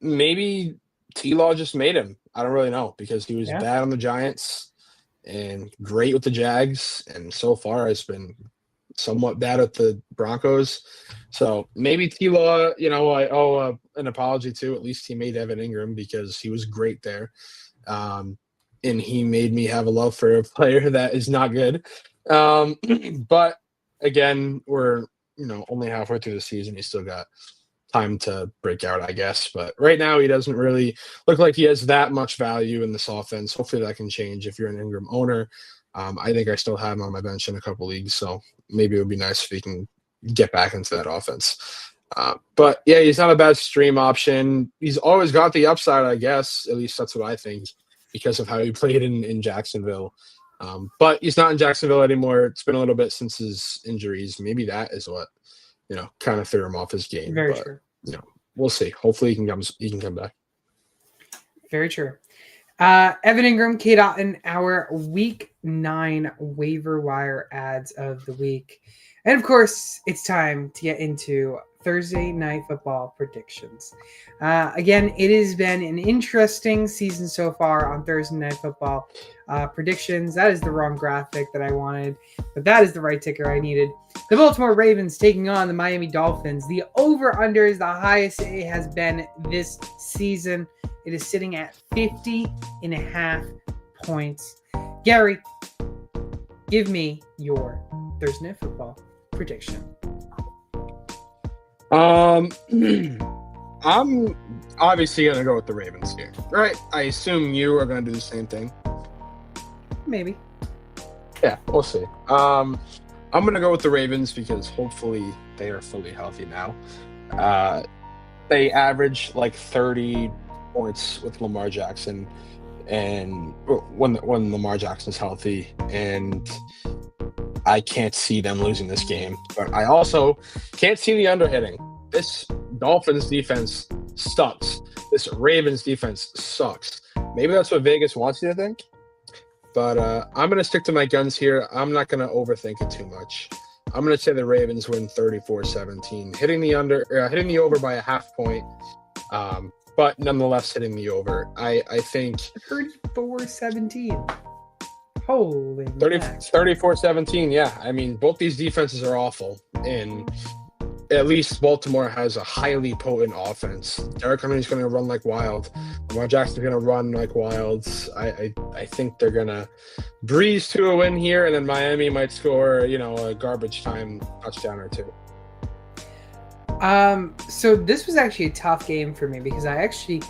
Maybe T-Law just made him. I don't really know, because he was bad on the Giants and great with the Jags, and so far has been somewhat bad with the Broncos. So maybe T-Law, I owe an apology to. At least he made Evan Ingram, because he was great there. And he made me have a love for a player that is not good. But again, we're, only halfway through the season. He's still got time to break out, I guess. But right now, he doesn't really look like he has that much value in this offense. Hopefully that can change if you're an Ingram owner. I think I still have him on my bench in a couple leagues, so maybe it would be nice if he can get back into that offense. But yeah, he's not a bad stream option. He's always got the upside, I guess. At least that's what I think, because of how he played in Jacksonville. But he's not in Jacksonville anymore. It's been a little bit since his injuries. Maybe that is what, kind of threw him off his game. Very but, true. We'll see. Hopefully he can come back. Very true. Evan Ingram, Kate Otten, our week 9 waiver wire ads of the week. And of course, it's time to get into Thursday Night Football predictions. Again, it has been an interesting season so far on Thursday Night Football predictions. That is the wrong graphic that I wanted, but that is the right ticker I needed. The Baltimore Ravens taking on the Miami Dolphins. The over-under is the highest it has been this season. It is sitting at 50.5 points. Gary, give me your Thursday Night Football prediction. I'm obviously going to go with the Ravens here, right? I assume you are going to do the same thing. Maybe. Yeah, we'll see. I'm going to go with the Ravens because hopefully they are fully healthy now. They average like 30 points with Lamar Jackson, and when Lamar Jackson's healthy, and I can't see them losing this game. But I also can't see the underhitting. This Dolphins defense sucks. This Ravens defense sucks. Maybe that's what Vegas wants you to think. But I'm going to stick to my guns here. I'm not going to overthink it too much. I'm going to say the Ravens win 34-17, hitting the over by a half point. But nonetheless, hitting the over. I think 34-17. Holy 34-17, yeah. I mean, both these defenses are awful, and at least Baltimore has a highly potent offense. Derrick Henry's going to run like wild. Lamar Jackson's going to run like wild. I think they're going to breeze to a win here, and then Miami might score, a garbage time touchdown or two. So this was actually a tough game for me because I actually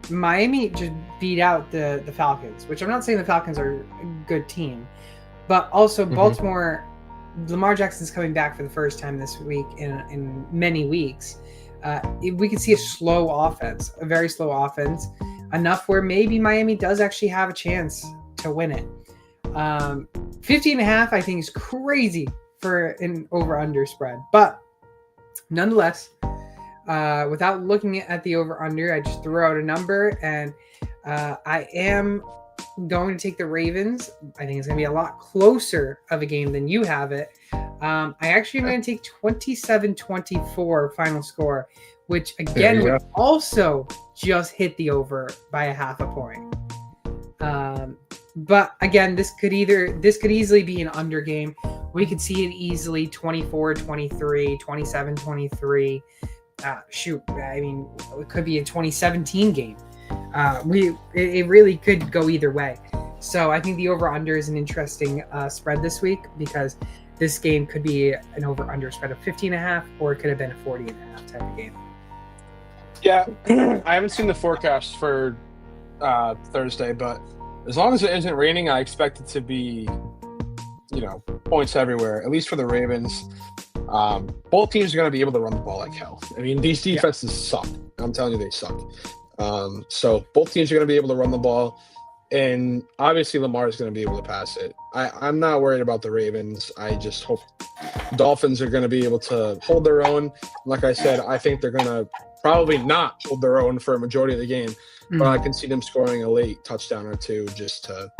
Miami just beat out the Falcons, which I'm not saying the Falcons are a good team, but also Baltimore, Lamar Jackson's coming back for the first time this week in many weeks. We could see a very slow offense, enough where maybe Miami does actually have a chance to win it. 50.5, I think, is crazy for an over-under spread, but nonetheless, without looking at the over-under, I just threw out a number, and I am going to take the Ravens. I think it's going to be a lot closer of a game than you have it. I actually am going to take 27-24 final score, which again would also just hit the over by a half a point. But again, this could easily be an under game. We could see it easily 24-23, 27-23. Shoot, I mean, it could be a 2017 game. It really could go either way. So I think the over-under is an interesting spread this week, because this game could be an over-under spread of 50.5, or it could have been a 40.5 type of game. Yeah, I haven't seen the forecast for Thursday, but as long as it isn't raining, I expect it to be, points everywhere, at least for the Ravens. Both teams are going to be able to run the ball like hell. I mean, these defenses suck. I'm telling you, they suck. So both teams are going to be able to run the ball, and obviously Lamar is going to be able to pass it. I'm not worried about the Ravens. I just hope Dolphins are going to be able to hold their own. Like I said, I think they're going to probably not hold their own for a majority of the game, but I can see them scoring a late touchdown or two just to,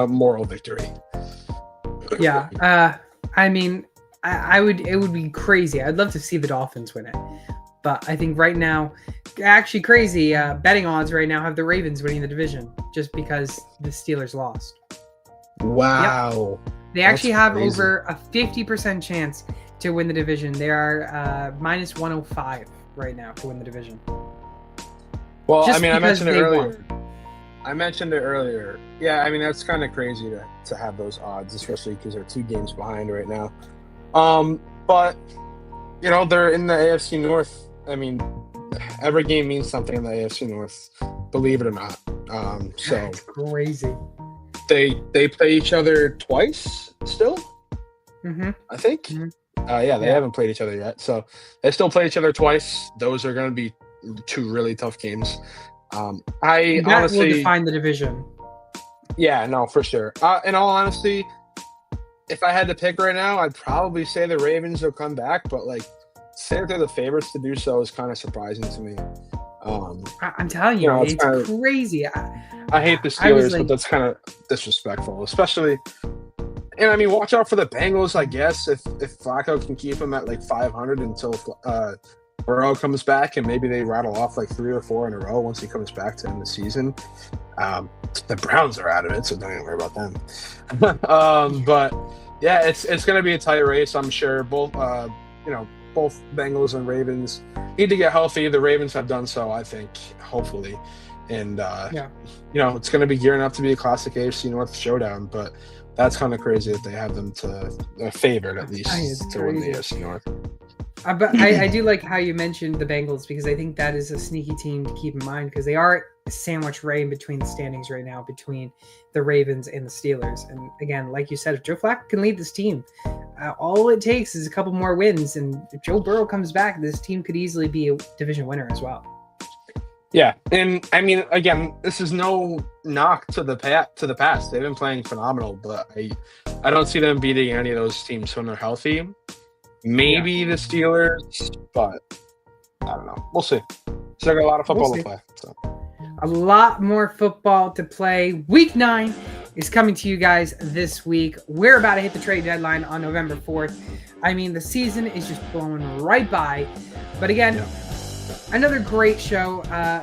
moral victory. Yeah. I mean, it would be crazy. I'd love to see the Dolphins win it. But I think right now, actually crazy, betting odds right now have the Ravens winning the division just because the Steelers lost. Wow. Yep. They actually have over a 50% chance to win the division. They are minus 105 right now to win the division. Well, just I mentioned it earlier. Yeah, I mean, that's kind of crazy to have those odds, especially because they're 2 games behind right now. But, they're in the AFC North. I mean, every game means something in the AFC North, believe it or not. So it's crazy. They play each other twice still, I think. Mm-hmm. They haven't played each other yet. So they still play each other twice. Those are going to be 2 really tough games. That honestly will define the division. Yeah, no, for sure. In all honesty, if I had to pick right now, I'd probably say the Ravens will come back, but saying they're the favorites to do so is kind of surprising to me. I'm telling you, it's crazy. I hate the Steelers, but that's kind of disrespectful, especially. And I mean, watch out for the Bengals, I guess, if Flacco can keep them at 500 until Burrow comes back, and maybe they rattle off 3 or 4 in a row once he comes back to end the season. The Browns are out of it, so don't even worry about them. But yeah, it's going to be a tight race, I'm sure. Both Bengals and Ravens need to get healthy. The Ravens have done so, I think, hopefully. And, it's going to be gearing up to be a classic AFC North showdown, but that's kind of crazy that they have them favored, at least, to win the AFC North. But I do like how you mentioned the Bengals, because I think that is a sneaky team to keep in mind, because they are sandwiched right in between the standings right now, between the Ravens and the Steelers. And again, like you said, if Joe Flacco can lead this team, all it takes is a couple more wins. And if Joe Burrow comes back, this team could easily be a division winner as well. Yeah, and I mean, again, this is no knock to the past. They've been playing phenomenal, but I don't see them beating any of those teams when they're healthy. Maybe the Steelers, but I don't know. We'll see. So I got a lot of football to play. So. A lot more football to play. Week 9 is coming to you guys this week. We're about to hit the trade deadline on November 4th. I mean, the season is just blowing right by. But again, another great show.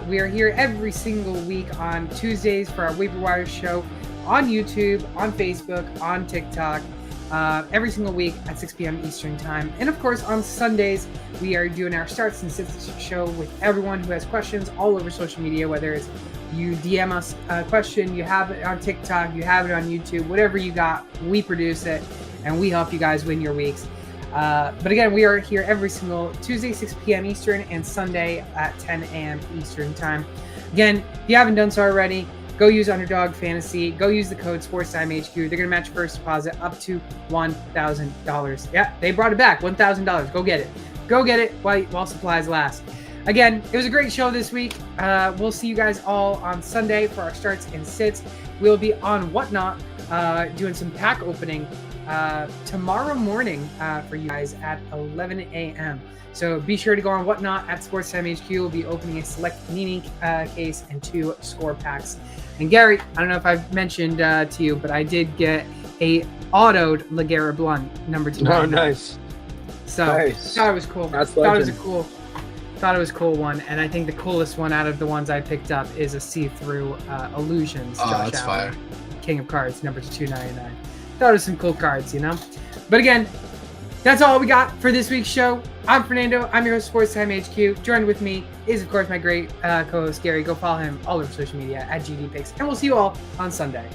We are here every single week on Tuesdays for our Waiver Wire show on YouTube, on Facebook, on TikTok. Every single week at 6 p.m. Eastern Time. And of course, on Sundays, we are doing our Starts and Sits show with everyone who has questions all over social media, whether it's you DM us a question, you have it on TikTok, you have it on YouTube, whatever you got, we produce it, and we help you guys win your weeks. But again, we are here every single Tuesday, 6 p.m. Eastern, and Sunday at 10 a.m. Eastern Time. Again, if you haven't done so already, go use Underdog Fantasy. Go use the code SportsTimeHQ. They're going to match first deposit up to $1,000. Yeah, they brought it back. $1,000. Go get it. Go get it while supplies last. Again, it was a great show this week. We'll see you guys all on Sunday for our Starts and Sits. We'll be on Whatnot doing some pack opening tomorrow morning for you guys at 11 a.m. So be sure to go on Whatnot at SportsTimeHQ. We'll be opening a select Panini case and 2 score packs. And Gary, I don't know if I've mentioned to you, but I did get a autoed LeGarrette Blount number 2. Oh, nice. So nice. thought it was cool. That's thought it was a cool. Thought it was a cool one, and I think the coolest one out of the ones I picked up is a see-through Illusions. Oh, Josh that's Allen, fire. King of Cards, number 299. Thought it was some cool cards, you know? But again, that's all we got for this week's show. I'm Fernando. I'm your host, Sports Time HQ. Joined with me is, of course, my great co-host, Gary. Go follow him all over social media at GDPicks. And we'll see you all on Sunday.